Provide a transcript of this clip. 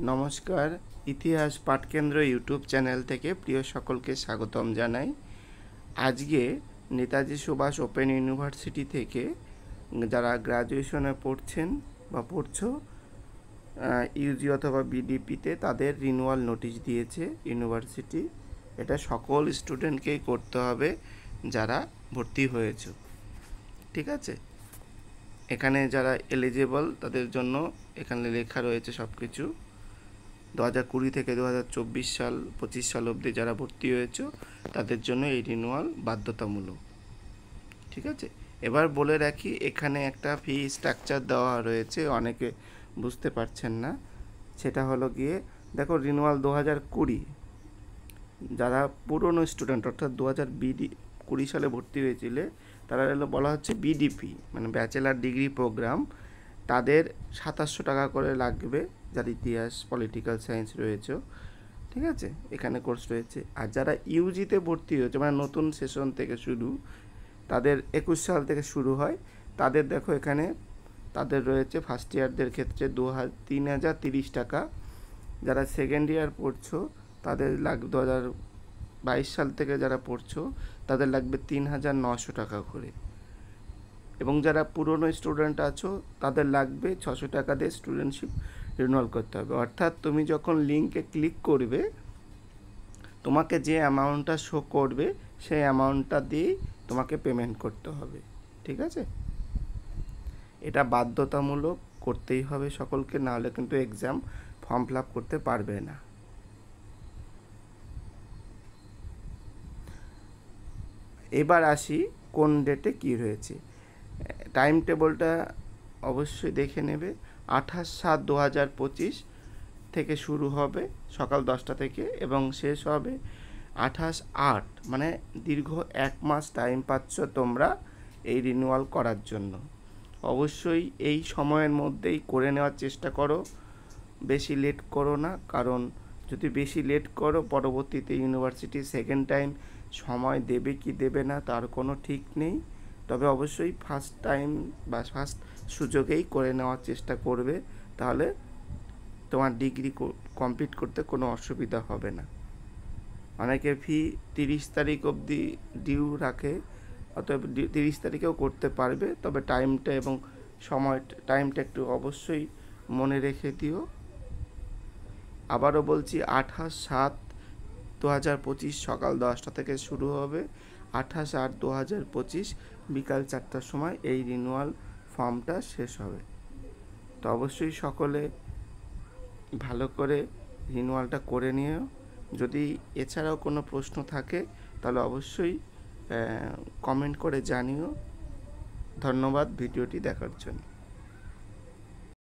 নমস্কার, ইতিহাস পাঠকেন্দ্র YouTube channel থেকে প্রিয় সকলকে স্বাগতম জানাই। আজকে নেতাজি সুভাষ ওপেন ইউনিভার্সিটি থেকে যারা গ্র্যাজুয়েশনে পড়ছেন বা পড়ছো ইউজি অথবা বিডিপিতে তাদের রিনিউয়াল নোটিশ দিয়েছে ইউনিভার্সিটি। এটা সকল স্টুডেন্টকেই করতে হবে যারা ভর্তি হয়েছে, ঠিক আছে। এখানে যারা এলিজিবল তাদের জন্য এখানে লেখা রয়েছে সব কিছু। 2020 থেকে 2024 সাল অবধি যারা ভর্তি হয়েছে তাদের জন্য এই রিনিউয়াল বাধ্যতামূলক, ঠিক আছে। এবার বলে রাখি, এখানে একটা ফি স্ট্রাকচার দেওয়া রয়েছে, অনেকে বুঝতে পারছেন না। সেটা হলো গিয়ে দেখো, রিনিউয়াল 2020 যারা পুরনো স্টুডেন্ট অর্থাৎ 2020 সালে ভর্তি হয়েছিলে তারা বলা হচ্ছে বিডিপি মানে ব্যাচেলার ডিগ্রি প্রোগ্রাম, তাদের 2700 টাকা করে লাগবে যার ইতিহাস পলিটিক্যাল সায়েন্স রয়েছে, ঠিক আছে, এখানে কোর্স রয়েছে। আর যারা ইউজিতে ভর্তি হয়েছে মানে নতুন সেশন থেকে শুরু, তাদের 21 সাল থেকে শুরু হয়, তাদের দেখো এখানে তাদের রয়েছে ফার্স্ট ইয়ারদের ক্ষেত্রে 3030 টাকা। যারা সেকেন্ড ইয়ার পড়ছো তাদের লাগবে 2022 সাল থেকে যারা পড়ছো তাদের লাগবে 3900 টাকা করে। এবং যারা পুরনো স্টুডেন্ট আছো তাদের লাগবে 600 টাকা দিয়ে স্টুডেন্টশিপ রিনিউয়াল করতে হবে। অর্থাৎ তুমি যখন লিঙ্কে ক্লিক করবে তোমাকে যে অ্যামাউন্টটা শো করবে সেই অ্যামাউন্টটা দিয়েই তোমাকে পেমেন্ট করতে হবে, ঠিক আছে। এটা বাধ্যতামূলক, করতেই হবে সকলকে, নাহলে কিন্তু এক্সাম ফর্ম ফিল আপ করতে পারবে না। এবার আসি কোন ডেটে কী রয়েছে। টাইম টেবলটা অবশ্যই দেখে নেবে। 28/7/2025 থেকে শুরু হবে সকাল 10টা থেকে এবং শেষ হবে 28/8, মানে দীর্ঘ 1 মাস টাইম পাচ্ছ তোমরা এই রিনিউয়াল করার জন্য। অবশ্যই এই সময়ের মধ্যেই করে নেওয়ার চেষ্টা করো, বেশি লেট করো না, কারণ যদি বেশি লেট করো পরবর্তীতে ইউনিভার্সিটি সেকেন্ড টাইম সময় দেবে কি দেবে না তার কোনো ঠিক নেই। তবে অবশ্যই ফার্স্ট টাইম বা ফার্স্ট সুযোগেই করে নেওয়ার চেষ্টা করবে, তাহলে তোমার ডিগ্রি কমপ্লিট করতে কোনো অসুবিধা হবে না। অনেকে ফি 30 তারিখ অবধি ডিউ রাখে, অতএব 30 তারিখেও করতে পারবে, তবে টাইমটা এবং টাইমটা একটু অবশ্যই মনে রেখে দিও। আবারও বলছি, 28/7/2025 সকাল 10টা থেকে শুরু হবে, 28/8/2025 বিকাল 4টার সময় এই রিনিউয়াল ফর্মটা শেষ হবে। তো অবশ্যই সকলে ভালো করে রিনিউয়ালটা করে নিও। যদি এছাড়াও কোনো প্রশ্ন থাকে তাহলে অবশ্যই কমেন্ট করে জানিও। ধন্যবাদ ভিডিওটি দেখার জন্য।